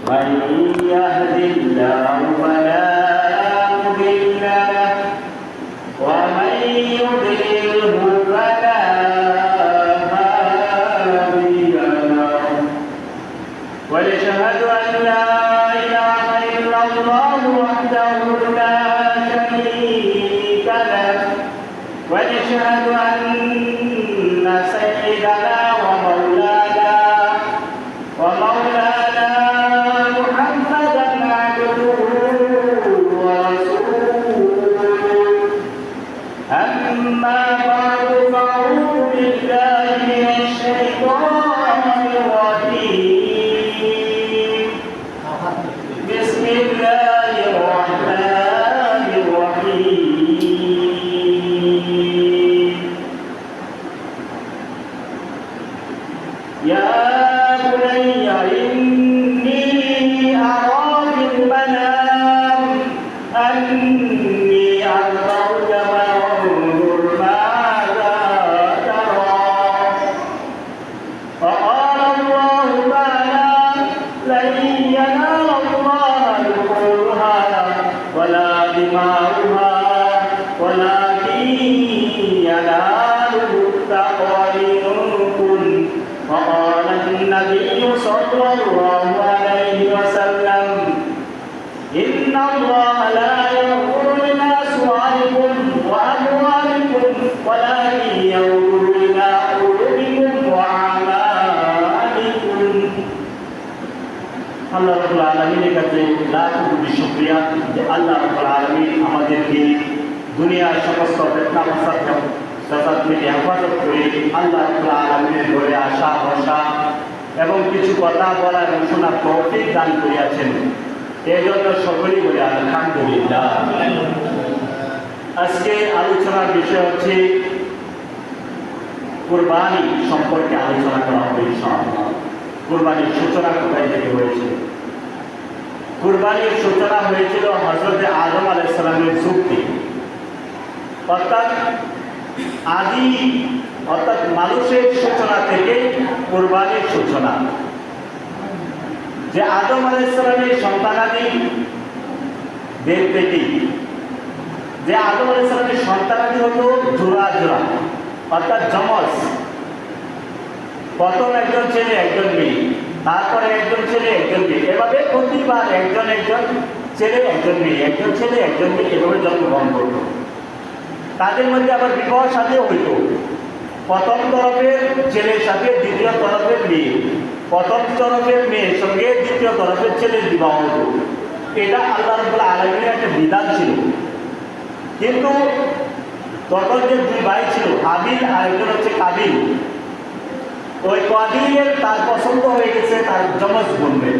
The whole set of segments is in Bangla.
من يهد الله فلا مضل له ومن يضلله فلا هادي له ونشهد أن لا إله إلا الله وحده لا شريك له ونشهد أن سيدنا ومولانا محمدا عبده ورسوله أما بعد فأعوذ بالله من الشيطان الرجيم بسم الله الرحمن الرحيم يا بني إني أرى في المنام أني أذبحك فانظر ماذا ترى فقال الله تعالى لن ينال الله لحومها ولا دماؤها ولكن يناله التقوى منكم وقال النبي صلى الله عليه وسلم إن الله لا ينظر إلى صوركم وأموالكم ولكن ينظر إلى قلوبكم وأعمالكم আল্লাহ রাব্বুল আলামিনের কাছে লাখ কোটি শুকরিয়া যে আল্লাহ রাব্বুল আলামিন আমাদেরকে দুনিয়ার সমস্ত ফিতনা ফাসাদ থেকে হেফাজত করে আল্লাহ রাব্বুল আলামিনের ঘরে আসা বসা এবং কিছু কথা বলা এবং শোনার তৌফিক দান করিয়াছেন। এই জন্য সকলেই বলে আলহামদুলিল্লাহ। আজকে আলোচনার বিষয় হচ্ছে কুরবানি সম্পর্কে আলোচনা করা হবে ইনশাআল্লাহ। কুরবানির সূচনা কোথায় থেকে হয়েছিল? কুরবানির সূচনা হয়েছিল হযরত আদম আলাইহিস সালামের যুগ থেকে, অর্থাৎ মানুষের সূচনা থেকে কুরবানির সূচনা। যে আদম আলাইহিস সালামের সন্তানাদিদের থেকে, যে আদম আলাইহিস সালামের সন্তানাদি হলো জোড়া জোড়া, অর্থাৎ যমজ। প্রথম একজন ছেলে একজন মেয়ে, তারপরে একজন ছেলে একজন মেয়ে, এভাবে প্রতিবার একজন ছেলে একজন মেয়ে, একজন ছেলে একজন মেয়ে এভাবে জন্মগ্রহণ করত। তাদের মধ্যে আবার বিবাহ সাথে হইত, প্রথম তরফের ছেলের সাথে দ্বিতীয় তরফের মেয়ে, প্রথম তরফের মেয়ের সঙ্গে দ্বিতীয় তরফের ছেলের বিবাহ হতো। এটা আল্লাহ রাব্বুল আলামিনের একটা বিধান ছিল। কিন্তু তখন যে দুই ভাই ছিল, হাবিল আর একজন হচ্ছে কাবিল, ওই কাবিলের তার পছন্দ হয়ে গেছে তার যমজ বোনবে,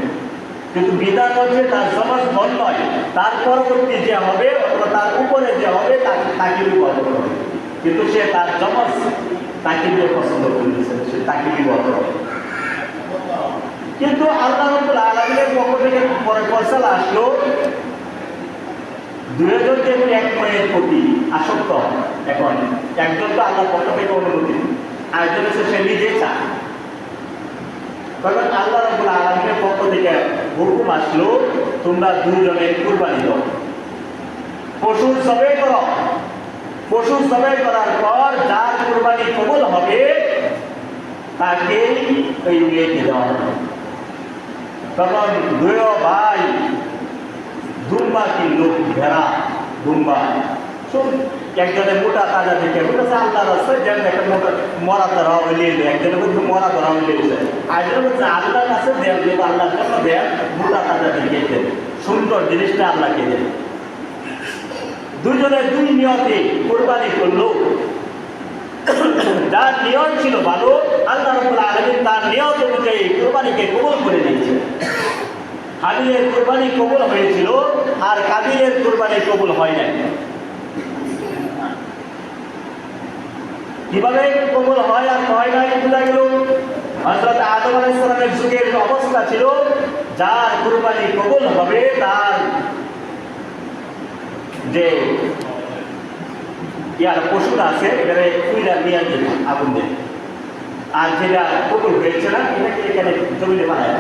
কিন্তু বিধান হচ্ছে তার যমজ বোন নয়, তার পরবর্তী যে হবে অথবা তার উপরে যে হবে তাকে বিবাহ করবে। কিন্তু সে তার যমজ তাকে বিয়ে পছন্দ করেছে, সে তাকে বিবাহ করবে। কিন্তু আল্লাহ রাব্বুল আলামিনের পক্ষ থেকে পরে ফয়সালা আসলো, দুইজন যেমন এক মেয়ের প্রতি আসক্ত। এখন একজন তো আল্লাহর পক্ষ থেকে অনুমতি, আরেকজন হচ্ছে সে নিজে চায়। তখন আল্লাহ রাব্বুল আলামিনের পক্ষ থেকে হুকুম আসলো, তোমরা দুজনে কুরবানি দাও, পশু জবাই করো। পশু জবাই করার পর যার কুরবানি কবুল হবে তাকে ওই মেয়েকে দেওয়া হবে। তখন দুই ভাই দুম্বা কিনলো, ভেড়া দুম্বা। একজনের মোটা তাজা থেকে বলতেছে আল্লাহ রাস্তায় যেন একটা মোটা মরা ধরা হইলে, একজনের মধ্যে মরা ধরা হইলে, আরেকজনের বলছে আল্লাহর কাছে দেন, যদি আল্লাহর জন্য দেন মোটা তাজা থেকে দেন, সুন্দর জিনিসটা আল্লাহকে দেন। দুজনে দুই নিয়তে কুরবানি করলো। যার নিয়ত ছিল ভালো, আল্লাহ রাব্বুল আলামিন তার নিয়ত অনুযায়ী কুরবানিকে কবুল করে নিয়েছে। হাবিলের কুরবানি কবুল হয়েছিল আর কাবিলের কুরবানি কবুল হয় নাই। কিভাবে কবুল হয় আর হয় নাই বোঝা গেল। হযরত আদম আলাইহিস সালামের যুগের অবস্থা ছিল, যার কুরবানি কবুল হবে তার যে ইয়ার পশুটা আছে এখানে কুইলা নিয়ে দিল আগুন দিয়ে, আর যেটা কবুল হয়েছে না এটাকে এখানে জমিনে বানায়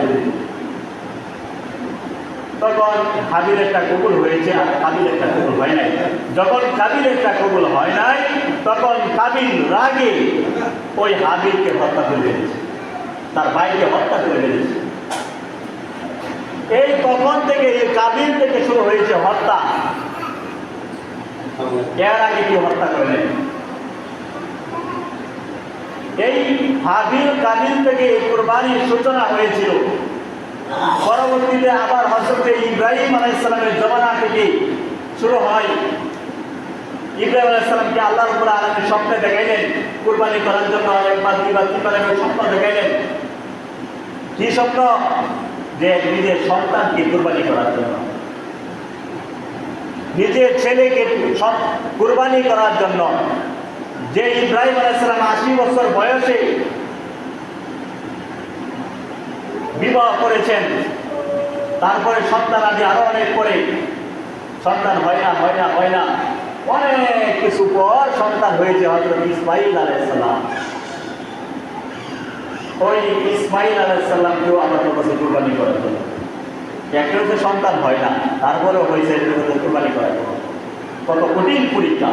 তখন হাবিলেরটা কবুল হয়েছে আর কাবিলেরটা কবুল হয় নাই। যখন কাবিলেরটা কবুল হয় নাই তখন কাবিল রাগে ওই হাবিলকে হত্যা করে দিয়েছে, তার ভাইকে হত্যা করে দিয়েছে। এই তখন থেকে এই কাবিল থেকে শুরু হয়েছে হত্যা। এর আগে কেউ হত্যা করেন। এই হাবিল কাবিল থেকে এই কুরবানির সূচনা হয়েছিল। পরবর্তীতে আবার হযরত ইব্রাহিম আলাইহিস সালামের জমানা থেকে শুরু হয়। ইব্রাহিম আলাইহিস সালামকে আল্লাহ রাব্বুল আলামিন স্বপ্নে দেখাইলেন কুরবানি করার জন্য, একবার দুইবার তিনবার স্বপ্ন দেখাইলেন। কি স্বপ্ন? যে নিজের সন্তানকে কুরবানি করার জন্য, নিজের ছেলেকে কুরবানি করার জন্য। যে ইব্রাহিম আলাইহিস সালাম 80 বছর বয়সে বিবাহ করেছেন, তারপরে সন্তান আদি আরো অনেক পরে সন্তান হয় না, অনেক কিছু পর সন্তান হয়েছে হযরত ইসমাঈল আলাইহিস সালাম। ওই ইসমাঈল আলাইহিস সালামকেও আল্লাহর কাছে কুরবানি করার জন্য। একটা হচ্ছে সন্তান হয় না, তারপরেও হয়েছে কুরবানি করার জন্য। কত কঠিন পরীক্ষা।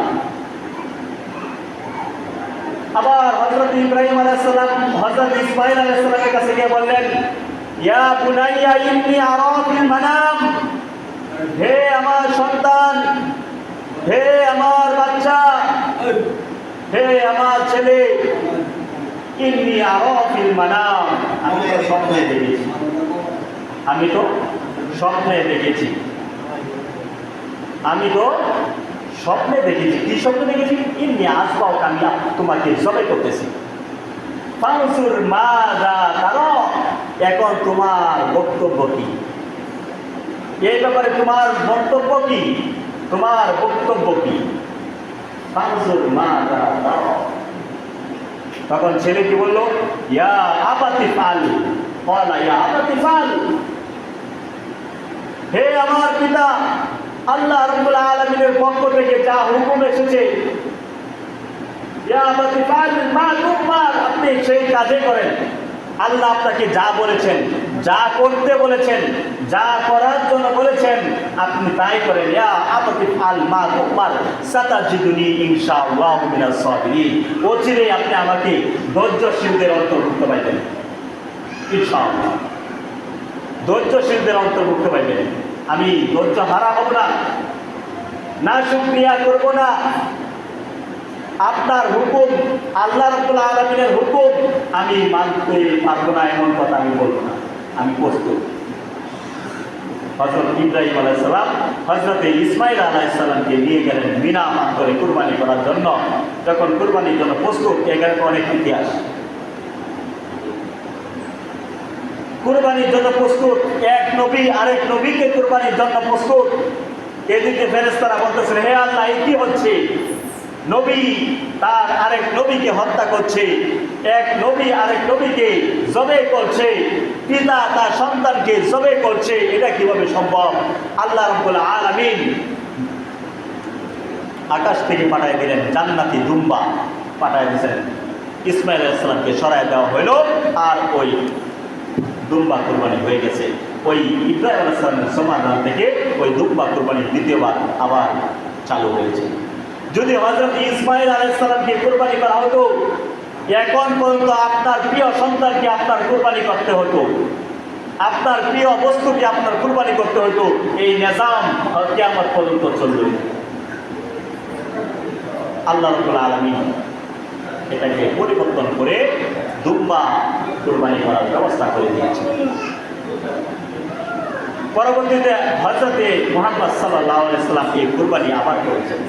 আবার হযরত ইব্রাহিম আলাইহিস সালাম হযরত ইসমাঈল আলাইহিস সালামের কাছে গিয়ে বললেন, ইয়া বুনাইয়া ইন্নী আরা ফিল মানাম, হে আমার সন্তান, হে আমার বাচ্চা, হে আমার ছেলে, ইন্নী আরা ফিল মানাম, আমি তো স্বপ্নে দেখেছি, আমি তো স্বপ্নে দেখেছি, আমি তো স্বপ্নে দেখেছি। কি স্বপ্নে দেখেছি? ইন্নী আসবাও, আমি তোমাকে জবাই করতেছি। ফানসুর মাযা তারা, এখন তোমার বক্তব্য কি? এই ব্যাপারে তোমার বক্তব্য কি? তোমার বক্তব্য কি? ফানসুর মাযা তারা। তখন ছেলে কি বলল? ইয়া আবাতি ফাল, ক্বালা ইয়া আবাতি ফাল, হে আমার পিতা, আল্লাহ রাব্বুল আলামিনের পক্ষ থেকে যা হুকুম এসেছে, ইয়া আবাতি ফাল মা তুমার, আপনি সেই কাজে করেন। আল্লাহ আপনাকে যা বলেছেন, যা করতে বলেছেন, যা করার জন্য বলেছেন, আপনি তাই করেন। ইয়া আবাতি ফাল মা তুমার সাতাজিদুনি ইনশাআল্লাহু মিনাস সাবিরিন, অচিরেই আপনি আমাকে ধৈর্যশীলদের অন্তর্ভুক্ত পাইবেন, ইনশাআল্লাহ ধৈর্যশীলদের অন্তর্ভুক্ত পাইবেন। আমি ধৈর্য হারা হব না, না শুকরিয়া করব না। আপনার হুকুম, আল্লাহ রাব্বুল আলামিনের হুকুম আমি মানতে পারবো না, এমন কথা আমি বলবো না, আমি প্রস্তুত। হযরত ইব্রাহিম আলাইহিস সালাম হযরত ইসমাঈল আলাইহিস সালামকে নিয়ে গেলেন মিনা প্রান্তরে কুরবানি করার জন্য। যখন কুরবানির জন্য প্রস্তুত, এখানে অনেক ইতিহাস। কুরবানির জন্য প্রস্তুত, এক নবী আরেক নবীকে কুরবানির জন্য প্রস্তুত। এদিকে ফেরেশতারা বলতেছেন, হে আল্লাহ, এই কি হচ্ছে? নবী তার আরেক নবীকে হত্যা করছে, এক নবী আরেক নবীকে জবাই করছে, পিতা তার সন্তানকে জবাই করছে, এটা কিভাবে সম্ভব? আল্লাহ রাব্বুল আলামিন আকাশ থেকে পাঠায় দিলেন জান্নাতি দুম্বা, পাঠায় দিয়েছেন। ইসমাঈল আলাইহিস সালামকে সরায় দেওয়া হইল, আর ওই দুম্বা কুরবানি হয়ে গেছে। ওই ইব্রাহিম আলাইহিস সালামের সমাধান থেকে ওই দুম্বা কুরবানি দ্বিতীয়বার আবার চালু হয়েছে। যদি হযরত ইসমাঈল আলাইহিস সালামকে কুরবানি করা হতো, এখন পর্যন্ত আপনার প্রিয় সন্তানকে আপনার কুরবানি করতে হতো, আপনার প্রিয় বস্তুকে আপনার কুরবানি করতে হতো। এই নিজাম কিয়ামত পর্যন্ত চলবে। আল্লাহ রাব্বুল আলামিন এটাকে পরিবর্তন করে দুম্বা কুরবানি করার ব্যবস্থা করে দিয়েছে। পরবর্তীতে হযরতে মুহাম্মদ সাল্লাল্লাহু আলাইহি ওয়াসাল্লাম এই কুরবানি আবার করেছেন,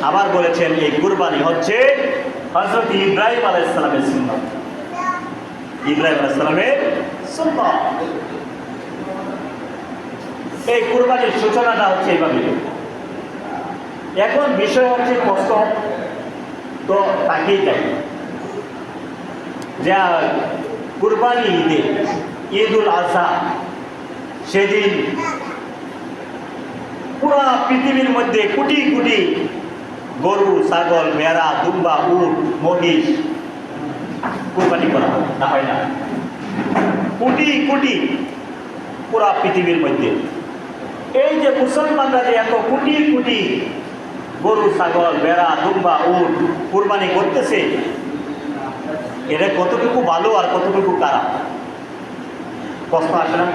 আবার বলেছেন এই কুরবানি হচ্ছে হযরত ইব্রাহিম আলাইহিস সালামের সুন্নাত, ইব্রাহিম আলাইহিস সালামের সুন্নাত। এই কুরবানির সূচনাটা হচ্ছে এইভাবে। এখন বিষয় হচ্ছে কষ্ট তো তাকেই যাই, যা কুরবানি ঈদে, ঈদুল আজহা, সেদিন পুরা পৃথিবীর মধ্যে কোটি কোটি গরু, ছাগল, ভেড়া, দুম্বা, উট, মহিষ কুরবানি করা হয়, না হয় না? কোটি কোটি পুরা পৃথিবীর মধ্যে এই যে মুসলমানরা যে এত কোটি কোটি গরু, ছাগল, ভেড়া, দুম্বা, উট কুরবানি করতেছে, এটা কতটুকু ভালো আর কতটুকু খারাপ? প্রশ্ন আসে না?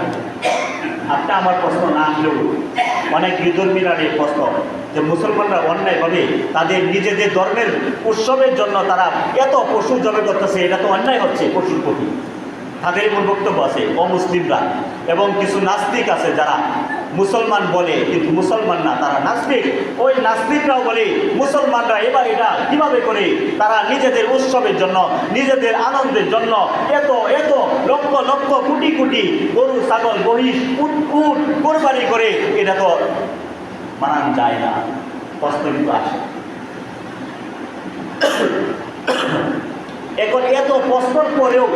আপনি আমার প্রশ্ন না আসলেও অনেক বিধর্মীরা এই প্রশ্ন, যে মুসলমানরা অন্যায়ভাবে তাদের নিজেদের ধর্মের উৎসবের জন্য তারা এত পশু জবে করতেছে, এটা তো অন্যায় হচ্ছে পশুর প্রতি। তাদের মূল বক্তব্য আছে অমুসলিমরা এবং কিছু নাস্তিক আছে যারা মুসলমান বলে কিন্তু মুসলমান না, তারা নাস্তিক। ওই নাস্তিকরাও বলে মুসলমানরা এবার এটা কিভাবে করে তারা নিজেদের উৎসবের জন্য, নিজেদের আনন্দের জন্য এত এত লক্ষ লক্ষ কোটি কোটি গরু, ছাগল, মহিষ, উট কোরবানি করে, এটা তো মানান যায় না। কষ্ট কিন্তু আসে। এখন এত প্রশ্ন করেও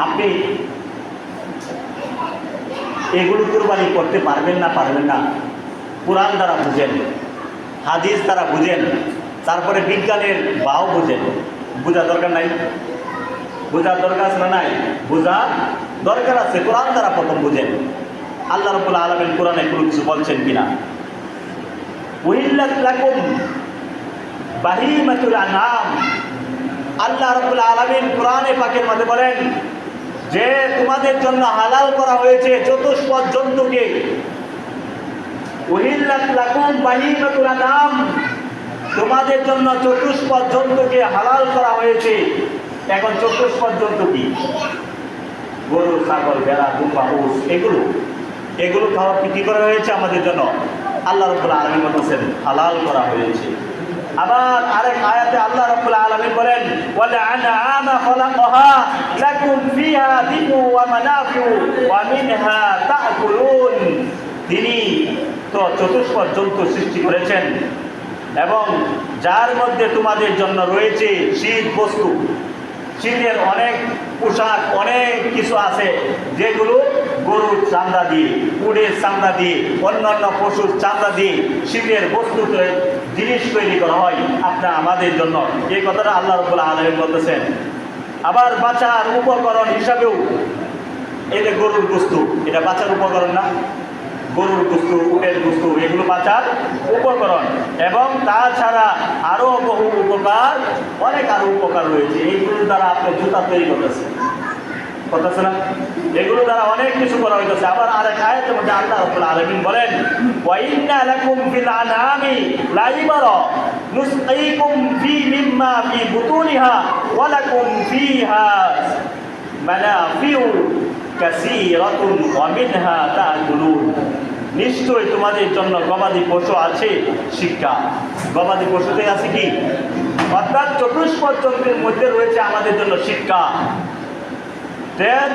আপনি এগুলো কুরবানি করতে পারবেন না কোরআন দ্বারা বুঝেন, হাদিস দ্বারা বুঝেন, তারপরে বিজ্ঞানের বাও বুঝেন। বোঝা দরকার নাই? বোঝার দরকার আছে না নাই? বোঝা দরকার আছে। কোরআন দ্বারা প্রথম বুঝেন আল্লাহ রাব্বুল আলামিন কোরআনে কোনো কিছু বলছেন কিনা। উহিল্লাত লাকুম বাহিমাতুল আনআম, আল্লাহ রাব্বুল আলামিন কোরআনে পাকের মধ্যে বলেন যে তোমাদের জন্য হালাল করা হয়েছে চতুষ্পদ জন্তুকে। উহিল্লাত লাকুম বাহিমাতুল আনআম, তোমাদের জন্য চতুষ্পদ জন্তুকে হালাল করা হয়েছে। এখন চতুষ্পদ জন্তু কি? গরু, ছাগল, ভেড়া, দুম্বা, উট, এগুলো খাওয়া কি করা হয়েছে আমাদের জন্য? আল্লাহ রাব্বুল আলামিন বলেছেন হালাল করা হয়েছে। আবার আরেক আয়াতে আল্লাহ রাব্বুল আলামিন বলেন ওয়াল আনআমা খালাকাহা লাকুম ফিহা দিফু ওয়া মানাফিউ ওয়া মিনহা তা'কুলুন, তিনি তো চতুষ্পদ জন্তু সৃষ্টি করেছেন এবং যার মধ্যে তোমাদের জন্য রয়েছে শীত বস্তু। শীতের অনেক পোশাক, অনেক কিছু আছে যেগুলো গরুর চামড়া দিয়ে, উটের চামড়া দিয়ে, অন্যান্য পশুর চামড়া দিয়ে শীতের বস্তু জিনিস তৈরি করা হয় আপনার আমাদের জন্য। এই কথাটা আল্লাহ রাব্বুল আলামিন বলতেছেন। আবার বাঁচার উপকরণ হিসাবেও এই যে গরুর গোশত, এটা বাঁচার উপকরণ না? গরুর গোশত, উটের গোশত, এগুলো বাঁচার উপকরণ। এবং তাছাড়া আরও বহু উপকার, অনেক আরও উপকার রয়েছে। এইগুলোর দ্বারা আপনি জুতা তৈরি করতেছেন, করতেছে না? এগুলো দ্বারা অনেক কিছু করা হইতেছে। আবার আরেক আয়াতের মধ্যে আল্লাহ রাব্বুল আলামিন বলেন ওয়া ইন্না লাকুম ফিল আনআমি লাইবারা নুসকিকুম ফি মিম্মা ফি বুতুনিহা ওয়া লাকুম ফিহা মানাফিউ কাসীরাতুন ওয়া মিনহা তা'কুলুন, নিশ্চয়ই তোমাদের জন্য গবাদি পশু আছে শিক্ষা। গবাদি পশুতে আছে কি? অর্থাৎ চতুষ্পদ জন্তুর মধ্যে রয়েছে আমাদের জন্য শিক্ষা।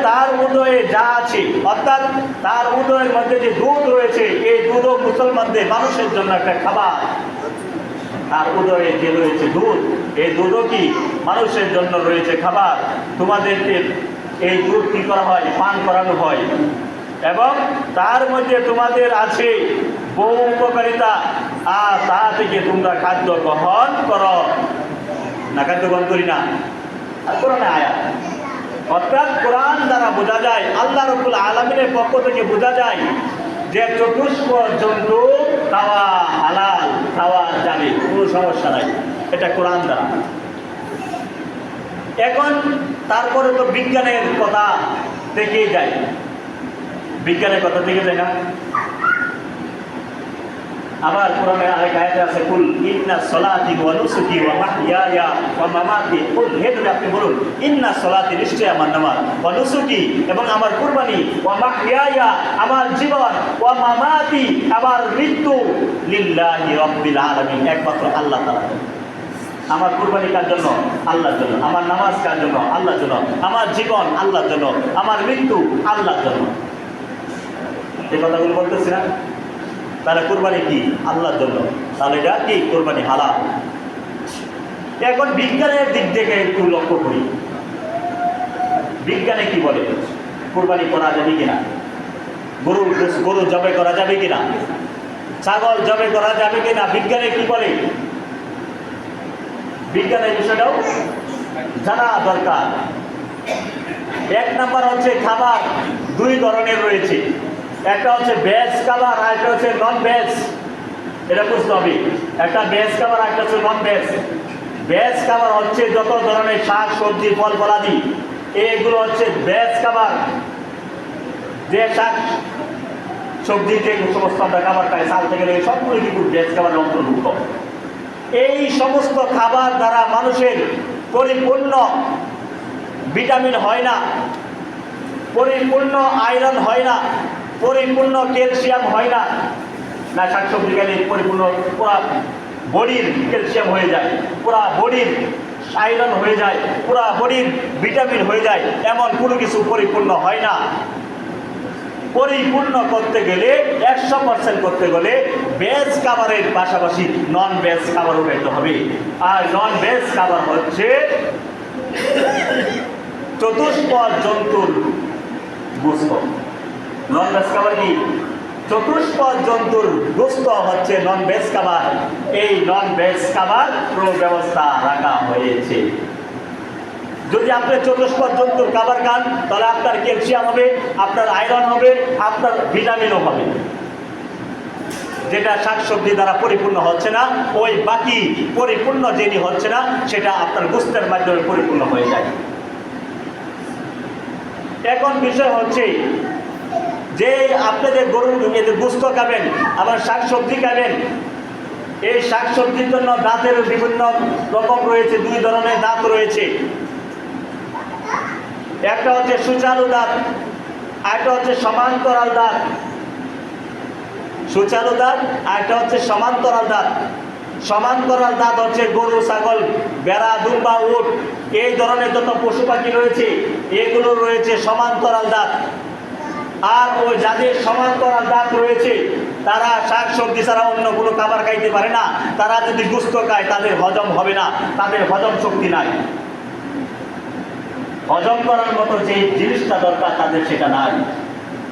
তার উদয়ে যা আছে, অর্থাৎ তার উদয়ের মধ্যে যে দুধ রয়েছে, এই দুধও মুসলমানদের মানুষের জন্য একটা খাবার। তার উদয়ে যে রয়েছে দুধ, এই দুধও কি মানুষের জন্য রয়েছে খাবার। তোমাদেরকে এই দুধ কি করা হয়? পান করানো হয়। এবং তার মধ্যে তোমাদের আছে বহু উপকারিতা, আর তা থেকে তোমরা খাদ্য গ্রহণ করো না। খাদ্য গ্রহণ করি না? আর কোরআনে আয়াত, অর্থাৎ কোরআন দ্বারা বোঝা যায়, আল্লাহ রাব্বুল আলামিনের পক্ষ থেকে বোঝা যায় যে চতুষ্পদ জন্তু খাওয়া হালাল, খাওয়া যাবে, কোনো সমস্যা নাই। এটা কোরআন দ্বারা। এখন তারপরে তো বিজ্ঞানের কথা থেকে যায়, বিজ্ঞানের কথা থেকে যায় না? আবার কোরআনে আরেক আয়াতে আছে কুল ইন্না সলাতি ওয়া নুসুকি ওয়া মাহইয়ায়া ওয়া মামাতি, কুল হে নবী আপনি বলুন ইন্না সলাতি, নিশ্চয় আমার নামাজ, ওয়া নুসুকি এবং আমার কুরবানি, ওয়া মাহইয়ায়া আমার জীবন, ওয়া মামাতি আমার মৃত্যু, লিল্লাহি রাব্বিল আলামিন, একমাত্র আল্লাহ তাআলা। আমার কুরবানি কার জন্য? আল্লাহর জন্য। আমার নামাজ কার জন্য? আল্লাহর জন্য। আমার জীবন আল্লাহর জন্য। আমার মৃত্যু আল্লাহর জন্য। এই কথাগুলো বলতেছি না? তাহলে কোরবানি কি? আল্লাহর জন্য। তাহলে এটা কি? কোরবানি হালাল। এখন বিজ্ঞানের দিক থেকে একটু লক্ষ্য করি, বিজ্ঞানে কি বলে? কোরবানি করা যাবে কিনা? গরু জবে করা যাবে কিনা? ছাগল জবে করা যাবে কিনা? বিজ্ঞানে কি বলে? বিজ্ঞানের বিষয়টাও জানা দরকার। এক নাম্বার হচ্ছে খাবার দুই ধরনের রয়েছে। একটা হচ্ছে ভেজ খাবার আর একটা হচ্ছে নন ভেজ। এটা বুঝতে হবে, একটা ভেজ খাবার আর একটা হচ্ছে নন ভেজ। ভেজ খাবার হচ্ছে যত ধরনের শাক সবজি ফল ফলাদি, এইগুলো হচ্ছে ভেজ খাবার। যে শাক সবজি যে সমস্ত আমরা খাবার খাই চাল থেকে সবগুলো কিন্তু ভেজ খাবারের অন্তর্ভুক্ত। এই সমস্ত খাবার দ্বারা মানুষের পরিপূর্ণ ভিটামিন হয় না, পরিপূর্ণ আয়রন হয় না, পরিপূর্ণ ক্যালসিয়াম হয় না। না শাকসবজি খেলে পরিপূর্ণ পুরা বডির ক্যালসিয়াম হয়ে যায়, পুরা বডির আয়রন হয়ে যায়, পুরা বডির ভিটামিন হয়ে যায়, এমন কোনো কিছু পরিপূর্ণ হয় না। পরিপূর্ণ করতে গেলে 100% করতে গেলে ভেজ খাবারের পাশাপাশি নন ভেজ খাবারও খেতে হবে। আর নন ভেজ খাবার হচ্ছে চতুষ্পদ জন্তুর গোস্ত। নন ভেজ খাবার কি? চতুষ্পদ জন্তুর গোস্ত হচ্ছে নন ভেজ খাবার। এই নন ভেজ খাবার পুরো ব্যবস্থা রাখা হয়েছে। যদি আপনি চতুষ্পদ জন্তুর খাবার খান তাহলে আপনার ক্যালসিয়াম হবে, আপনার আয়রন হবে, আপনার ভিটামিনও হবে, যেটা শাকসবজি দ্বারা পরিপূর্ণ হচ্ছে না। ওই বাকি পরিপূর্ণ যেটি হচ্ছে না সেটা আপনার গোস্তের মাধ্যমে পরিপূর্ণ হয়ে যায়। এখন বিষয় হচ্ছে যে আপনি যে গরুর গোস্ত খাবেন আবার শাকসবজি খাবেন, এই শাকসবজির জন্য দাঁতের বিভিন্ন রকম রয়েছে, দুই ধরনের দাঁত রয়েছে। একটা হচ্ছে সুচালু দাঁত, আরেকটা হচ্ছে সমান্তরাল দাঁত। সুচালু দাঁত আর একটা হচ্ছে সমান্তরাল দাঁত। সমান্তরাল দাঁত হচ্ছে গরু, ছাগল, ভেড়া, দুম্বা, উট, এই ধরনের যত পশু পাখি রয়েছে এগুলো রয়েছে সমান্তরাল দাঁত। আর ওই যাদের সমান্তরাল দাঁত রয়েছে তারা শাক সবজি ছাড়া অন্য কোনো খাবার খাইতে পারে না। তারা যদি গোস্ত খায় তাদের হজম হবে না, তাদের হজম শক্তি নাই। হজম করার মতো যে জিনিসটা দরকার তাদের সেটা নাই,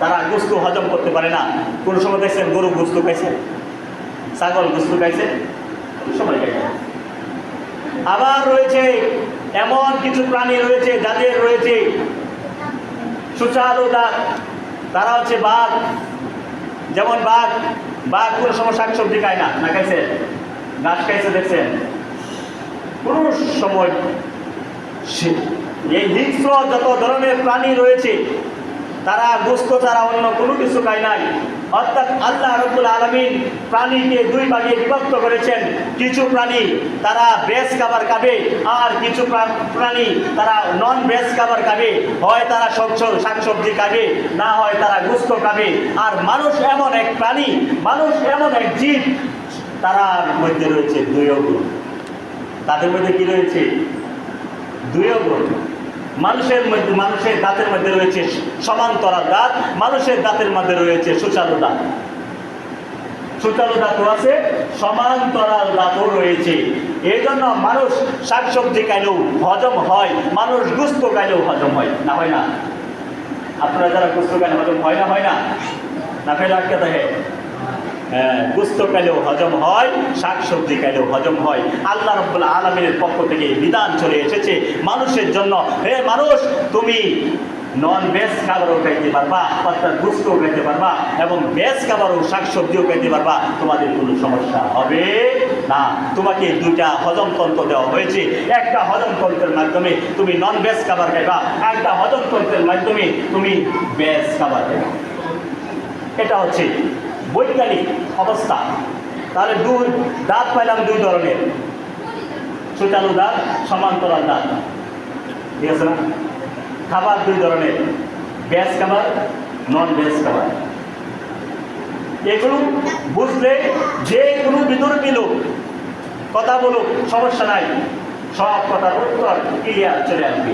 তারা গোস্ত হজম করতে পারে না। কোন সময় দেখছেন গরু গোস্ত খাইছে, ছাগল গোস্ত খাইছে, সময় খাইছে। আবার রয়েছে এমন কিছু প্রাণী রয়েছে যাদের রয়েছে সুচালু দাঁত, তারা হচ্ছে বাঘ। যেমন বাঘ কোন সময় শাকসবজি খায় না, না খাইছে, ঘাস খাইছে দেখছেন। কোন সময় এই হিংস্র যত ধরনের প্রাণী রয়েছে তারা গোস্ত ছাড়া অন্য কোনো কিছু খায় নাই। অর্থাৎ আল্লাহ রাব্বুল আলামিন প্রাণীকে দুই ভাগে বিভক্ত করেছেন। কিছু প্রাণী তারা ভেজ খাবার খাবে আর কিছু প্রাণী তারা নন ভেজ খাবার খাবে। হয় তারা শাকসবজি খাবে, না হয় তারা গোস্ত খাবে। আর মানুষ এমন এক প্রাণী, মানুষ এমন এক জীব, তার মধ্যে রয়েছে দুই গুণ। তাদের মধ্যে কি রয়েছে? দুই গুণ। মানুষের দাঁতের মধ্যে রয়েছে সমান্তরাল দাঁত, মানুষের দাঁতের মধ্যে রয়েছে সুচালু দাঁত। সুচালু দাঁতও আছে, সমান্তরাল দাঁতও রয়েছে। এই জন্য মানুষ শাকসবজি খাইলেও হজম হয়, মানুষ গোস্ত খাইলেও হজম হয়, না হয় না? আপনারা যারা গোস্ত খাইলে হজম হয় না? হয় না? না খাইলে আটকে থাকে? হ্যাঁ, গোস্ত খাইলেও হজম হয়, শাকসবজি খাইলেও হজম হয়। আল্লাহ রাব্বুল আলামিনের পক্ষ থেকে বিধান চলে এসেছে মানুষের জন্য, হে মানুষ, তুমি নন ভেজ খাবারও খাইতে পারবা, অর্থাৎ গোস্তও খাইতে পারবা, এবং ভেজ খাবারও শাকসবজিও খাইতে পারবা, তোমাদের কোনো সমস্যা হবে না। তোমাকে দুইটা হজমতন্ত্র দেওয়া হয়েছে। একটা হজমতন্ত্রের মাধ্যমে তুমি নন ভেজ খাবার খাইবা, একটা হজমতন্ত্রের মাধ্যমে তুমি ভেজ খাবার খাইবা। এটা হচ্ছে বৈজ্ঞানিক অবস্থা। তাহলে দুই দাঁত পাইলাম দুই ধরনের, সুচালু দাঁত, সমান্তরাল দাঁত, ঠিক আছে না? খাবার দুই ধরনের, ভেজ খাবার, নন ভেজ খাবার। এগুলো বুঝলে যে কোনো বিতর্কী লোক কথা বলুক, সমস্যা নাই, সব কথার উত্তর ক্লিয়ার চলে আসবে।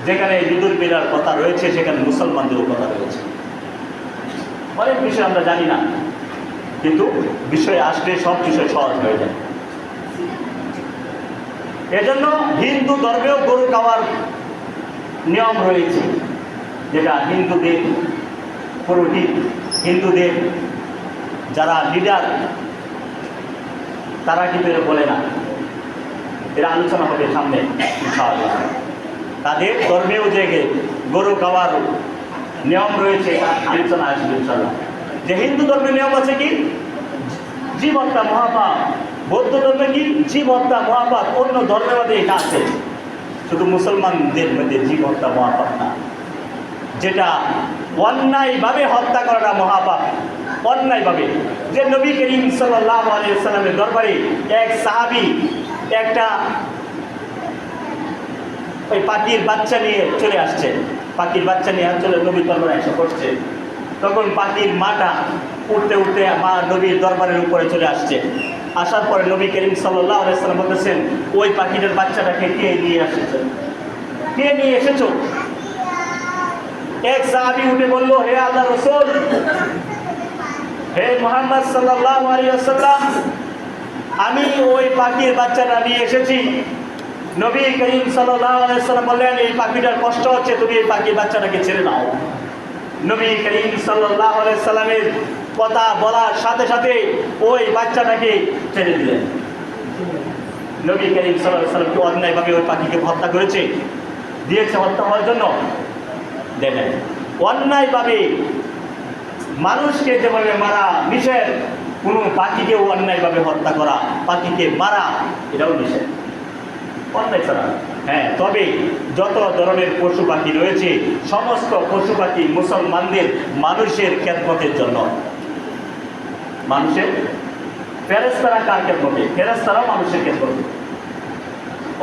যেখানে বিতর্কীর কথা রয়েছে সেখানে মুসলমানদেরও কথা রয়েছে। অনেক বিষয় আমরা জানি না, কিন্তু বিষয় আসলে সব বিষয় সহজ হয়ে যায়। এজন্য হিন্দু ধর্মেও গরু খাওয়ার নিয়ম রয়েছে, যেটা হিন্দুদের পুরোহিত, হিন্দুদের যারা লিডার, তারা কিন্তু এটা বলে না। এরা আলোচনা হবে সামনে ইনশাআল্লাহ। তাদের ধর্মেও যে গরু খাওয়ার নিয়ম রয়েছে, আলোচনা আসবে ইনশাআল্লাহ। যে হিন্দু ধর্মের নিয়ম আছে কি জীব হত্যা মহাপাপ, বৌদ্ধ ধর্মে কি জীব হত্যা মহাপাপ, অন্য ধর্মের মধ্যে এটা আছে, শুধু মুসলমানদের মধ্যে জীব হত্যা মহাপাপ না। যেটা অন্যায়ভাবে হত্যা করাটা মহাপাপ, অন্যায়ভাবে। যে নবী করিম সাল্লাল্লাহু আলাইহি ওয়াসাল্লামের দরবারে এক সাহাবী একটা ওই পাখির বাচ্চা নিয়ে চলে আসছে, পাখির বাচ্চা নিয়ে চলে নবীর দরবারে এসে পড়ছে। তখন পাখির মাটা উঠতে উঠতে মা নবীর দরবারের উপরে চলে আসছে। আসার পরে নবী করিম সাল্লাল্লাহু আলাইহি ওয়াসাল্লাম বলতেছেন, ওই পাখিটার বাচ্চাটাকে কে নিয়ে এসেছে, কে নিয়ে এসেছো? এক সাহাবী উঠে বলল, হে আল্লাহর রাসূল, হে মুহাম্মদ সাল্লাল্লাহু আলাইহি ওয়াসাল্লাম, আমি ওই পাখির বাচ্চাটা নিয়ে এসেছি। নবী করিম সাল্লাল্লাহু আলাইহি ওয়াসাল্লাম বললেন, এই পাখিটার কষ্ট হচ্ছে, তুমি এই পাখির বাচ্চাটাকে ছেড়ে দাও। নবী করিম সাল্লাল্লাহু আলাইহি ওয়াসাল্লামের কথা বলার সাথে সাথে ওই বাচ্চাটাকে ছেড়ে দিলেন। নবী করিম সাল্লাল্লাহু আলাইহি ওয়াসাল্লাম কি অন্যায়ভাবে ওই পাখিকে হত্যা করেছে, দিয়েছে হত্যা হওয়ার জন্য? দেখেন, অন্যায়ভাবে মানুষকে যেভাবে মারা নিষেধ, কোনো পাখিকেও অন্যায়ভাবে হত্যা করা, পাখিকে মারা এটাও নিষেধ, অন্যায় ছাড়া। হ্যাঁ, তবে যত ধরনের পশু পাখি রয়েছে সমস্ত পশু পাখি মুসলমানদের মানুষের খেদমতের জন্য। মানুষের ফেরেশতারা কার খেদমতে? ফেরেশতারাও মানুষের খেদমতে।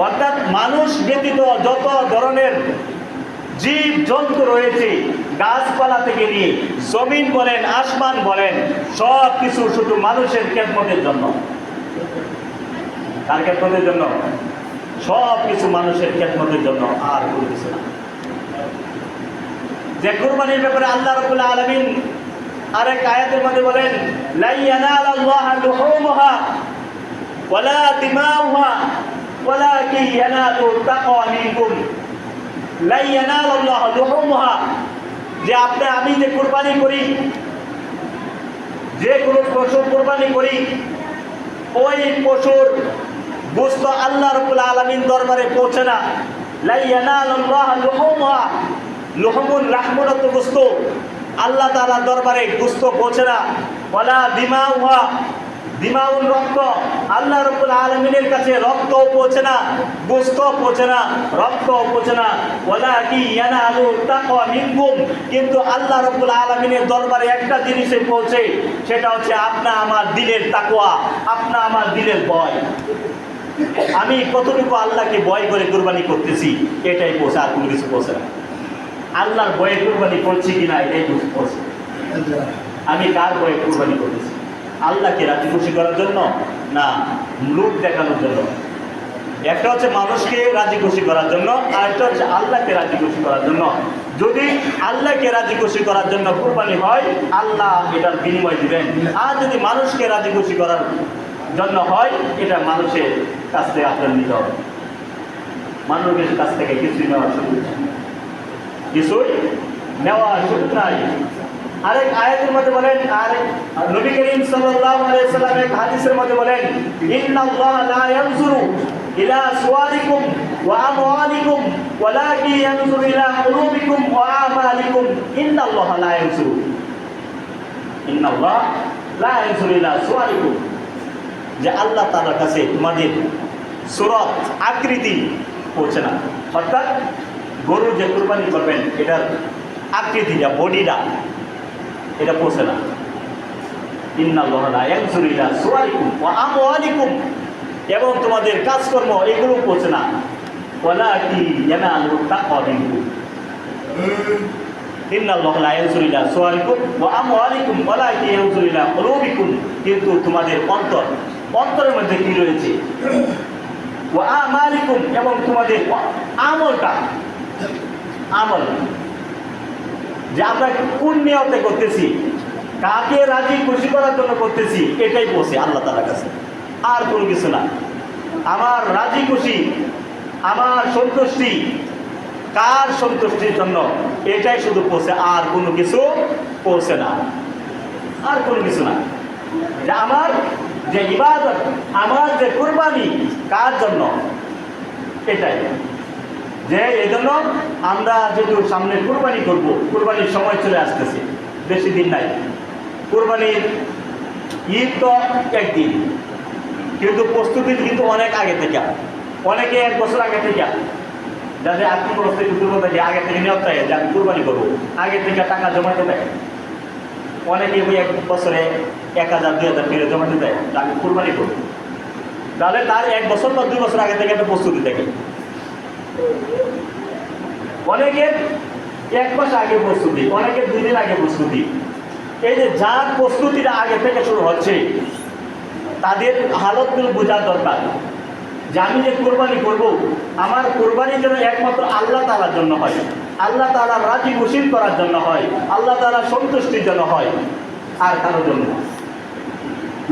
অর্থাৎ মানুষ ব্যতীত যত ধরনের জীব জন্তু রয়েছে, গাছপালা থেকে নিয়ে জমিন বলেন, আসমান বলেন, সব কিছু শুধু মানুষের খেদমতের জন্য। কার খেদমতের জন্য? সব কিছু মানুষের খেদমতের জন্য, আর কোনো কিছু না। যে কুরবানির ব্যাপারে আল্লাহ রাব্বুল আলামিন আরেক আয়াতের মধ্যে বলেন, লা ইয়ানালাল্লাহু লুহুমুহা ওয়ালা দিমাউহা ওয়ালাকিন ইয়ানালু তাকওয়া মিনকুম। লা ইয়ানালাল্লাহু লুহুমুহা, যে আমি যে কুরবানি করি, যে কোনো পশু কুরবানি করি, ওই পশুর গোশত আল্লাহ রাব্বুল আলামিন দরবারে পৌঁছে না। লা ইয়ানালাল্লাহু লুহুমুহা, লুহুমুর রাহমাত গোশত আল্লাহ তাআলার দরবারে গোশত পৌঁছে না। ওয়ালা দিমাউহা, দিমাউল রক্ত আল্লাহ রাব্বুল আলামিনের কাছে রক্তও পৌঁছে না, গোশত পৌঁছে না, রক্তও পৌঁছে না। ওয়ালাকিন ইয়ানালু তাকওয়া মিনকুম, কিন্তু আল্লাহ রাব্বুল আলামিনের দরবারে একটা জিনিসে পৌঁছে, সেটা হচ্ছে আপনা আমার দিলের তাকওয়া, আপনা আমার দিলের ভয়। আমি কতটুকু আল্লাহকে ভয় করে কুরবানি করতেছি, এটাই পৌঁছে, আর কোনো কিছু পৌঁছে না। আল্লাহর ভয়ে কুরবানি করছি কিনা এটাই পৌঁছে। আমি কার ভয়ে কুরবানি করতেছি? আল্লাহকে রাজি খুশি করার জন্য না লোক দেখানোর জন্য? একটা হচ্ছে মানুষকে রাজি খুশি করার জন্য, আর একটা হচ্ছে আল্লাহকে রাজি খুশি করার জন্য। যদি আল্লাহকে রাজি খুশি করার জন্য কুরবানি হয়, আল্লাহ এটার বিনিময় দিবেন। আর যদি মানুষকে রাজি খুশি করার জন্য হয়, এটা মানুষের কাছ থেকে আপনার নিতে হবে। মানুষের কাছ থেকে কিছুই নেওয়ার সুযোগ নেই, কিছুই নেওয়ার সুযোগ নাই। আরেক আয়াতের মধ্যে বলেন, আরেক নবী করিম সাল্লাল্লাহু আলাইহি ওয়াসাল্লাম এক হাদিসের মধ্যে বলেন, ইন্নাল্লাহা লা ইয়ানজুরু ইলা সুওয়ারিকুম ওয়া আমওয়ালিকুম ওয়ালাকিন ইয়ানজুরু ইলা কুলুবিকুম ওয়া আমালিকুম। ইন্নাল্লাহা লা ইয়ানজুরু, ইন্নাল্লাহা লা ইয়ানজুরু ইলা সুওয়ারিকুম, যে আল্লাহ তাআলার কাছে তোমাদের সুরত, আকৃতি পৌঁছে না। অর্থাৎ গরু যে কুরবানি করবেন, এটার আকৃতিটা, বডিটা, এটা পৌঁছে না। ইন্নাল্লাহা লা ইয়ানজুরু ইলা সুওয়ারিকুম ওয়া আমওয়ালিকুম, এবং তোমাদের কাজকর্ম এগুলো পৌঁছে না। ওয়ালাকিন ইয়ানালু তাকওয়া মিনকুম। ইন্নাল্লাহা লা ইয়ানজুরু ইলা সুওয়ারিকুম ওয়া আমওয়ালিকুম ওয়ালাকিন ইয়ানজুরু ইলা কুলুবিকুম, কিন্তু তোমাদের অন্তরের মধ্যে কি রয়েছে, ওয়া আমালিকুম, এবং তোমাদের আমলটা, আমল যে আমরা কোন নিয়তে করতেছি, কাকে রাজি খুশি করার জন্য করতেছি, এটাই পৌঁছে আল্লাহ তাআলার কাছে, আর কোনো কিছু না। আমার রাজি খুশি, আমার সন্তুষ্টি, কার সন্তুষ্টির জন্য, এটাই শুধু পৌঁছে, আর কোনো কিছু পৌঁছে না, আর কোনো কিছু না। যে আমার যে ইবাদত, আমার যে কুরবানি, কার জন্য, এটাই। যে এই জন্য আমরা যেহেতু সামনে কুরবানি করব, কুরবানির সময় চলে আসতেছে, বেশি দিন নাই। কুরবানির ঈদ তো একদিন, কিন্তু প্রস্তুতি কিন্তু অনেক আগে থেকে, অনেকে 1 বছর আগে থেকে, যাদের আর্থিক অবস্থা একটু দুর্বল থাকে আগে থেকে নিয়ত থাকে যে আমি কুরবানি করবো, আগে থেকে টাকা জমাতে দেয়। অনেকে ওই 1 বছরে 1000 2000 করে জমাতে দেয় যে আমি কুরবানি করবো। তাহলে তার 1 বছর বা 2 বছর আগে থেকে একটা প্রস্তুতি থাকে। অনেকের 1 মাস আগে প্রস্তুতি, অনেকের 2 দিন আগে প্রস্তুতি। এই যে যার প্রস্তুতিটা আগে থেকে শুরু হচ্ছে, তাদের হালতগুলো বোঝা দরকার যে আমি যে কোরবানি করব, আমার কোরবানির জন্য একমাত্র আল্লাহ তাআলার জন্য হয়, আল্লাহ তাআলা রাজি খুশি করার জন্য হয়, আল্লাহ তাআলা সন্তুষ্টির জন্য হয়, আর কারোর জন্য না,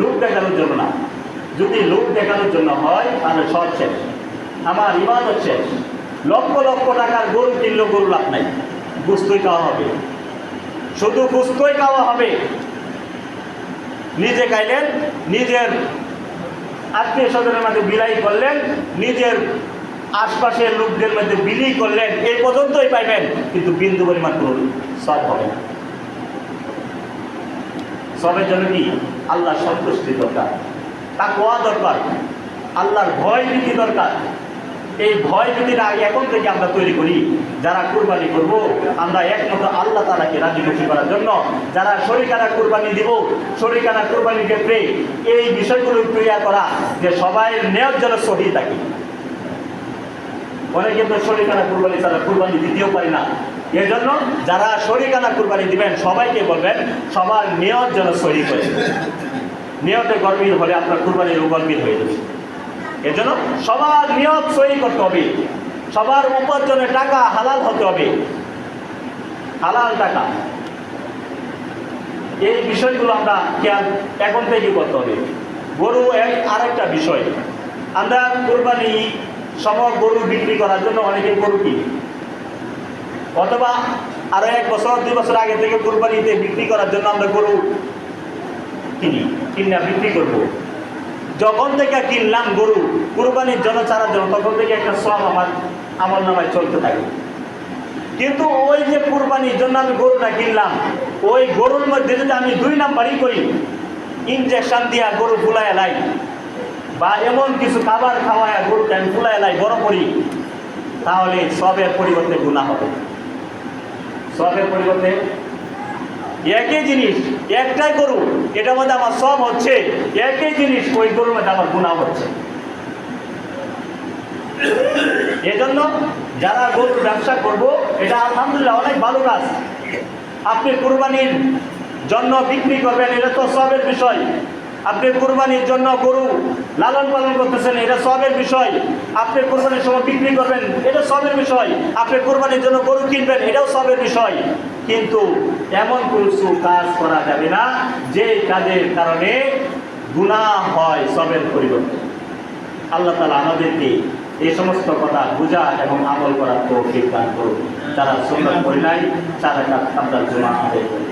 লোক দেখানোর জন্য না। যদি লোক দেখানোর জন্য হয় তাহলে সব শেষ, আমার ইবাদত শেষ। লক্ষ লক্ষ টাকার গরু কিনলেও গরু লাভ নাই, গোস্তই খাওয়া হবে, শুধু গোস্তই খাওয়া হবে। নিজে খাইলেন, নিজের আত্মীয় স্বজনের মধ্যে বিলাই করলেন, নিজের আশপাশের লোকদের মধ্যে বিলি করলেন, এই পর্যন্তই পাইবেন, কিন্তু বিন্দু পরিমাণ কোনো সব হবে না। সবের জন্য কি আল্লাহ সন্তুষ্টি দরকার, তাকওয়া দরকার, আল্লাহর ভয় ভীতি দরকার। এই ভয় ভীতিটা এখন থেকে আমরা তৈরি করি। যারা কুরবানি করব, আমরা একমাত্র আল্লাহ তাআলাকে রাজি খুশি করার জন্য। যারা শরীকানা কুরবানি দিব, শরীকানা কুরবানির ক্ষেত্রে এই বিষয়গুলো ক্লিয়ার করা যে সবাই নিয়ত যেন সহি থাকে। অনেকে তো শরীকানা কুরবানি ছাড়া কুরবানি দিতেও পারি না। এই জন্য যারা শরীকানা কুরবানি দিবেন সবাইকে বলবেন সবার নিয়ত যেন সহি করে। নিয়তে গর্বিত হলে আপনার কুরবানির গর্বিত হয়ে যাবে। এজন্য সবার নিয়ত সহি করতে হবে, সবার উপার্জনের টাকা হালাল হতে হবে, হালাল টাকা। এই বিষয়গুলো আমরা খেয়াল এখন থেকে করতে হবে। গরু আরেকটা বিষয়, আমরা কুরবানি সময় গরু বিক্রি করার জন্য অনেকে গরু কিনি, অথবা আরো 1 বছর 2 বছর আগে থেকে কুরবানিতে বিক্রি করার জন্য আমরা গরু কিনি, কিনা বিক্রি করবো। যখন থেকে কিনলাম গরু কুরবানির জন্য ছাড়ার জন্য, তখন থেকে একটা সব আমার আমল নামায় চলতে থাকে। কিন্তু ওই যে কুরবানির জন্য আমি গরুটা কিনলাম, ওই গরুর মধ্যে যদি আমি 2 নাম্বারই করি, ইনজেকশন দিয়া গরু ফুলাই এলাই, বা এমন কিছু খাবার খাওয়ায় গরুকে আমি ফুলাই এলাই বড় করি, তাহলে সবের পরিবর্তে গুনাহ হবে। সবের পরিবর্তে একই জিনিস, একটাই গরু, এটার মধ্যে আমার সব হচ্ছে, একই জিনিস ওই গরুর মধ্যে আমার গুনাহ হচ্ছে। এজন্য যারা গরুর ব্যবসা করব, এটা আলহামদুলিল্লাহ অনেক ভালো কাজ। আপনি কুরবানির জন্য বিক্রি করবেন, এটা তো সবের বিষয়। আপনি কুরবানির জন্য গরু লালন পালন করতেছেন, এটা সবের বিষয়। আপনি কুরবানির সময় বিক্রি করবেন, এটা সবের বিষয়। আপনি কুরবানির জন্য গরু কিনবেন, এটাও সবের বিষয়। কিন্তু এমন কিছু কাজ করা যাবে না যে কাজের কারণে গুনাহ হয় সবের পরিবর্তে। আল্লাহ তাআলা আমাদেরকে এই সমস্ত কথা বোঝা এবং আমল করার তৌফিক দান করুন। যারা সুন্নাত পড়ে নাই, তারা আপনার জন্য আদায় করুন।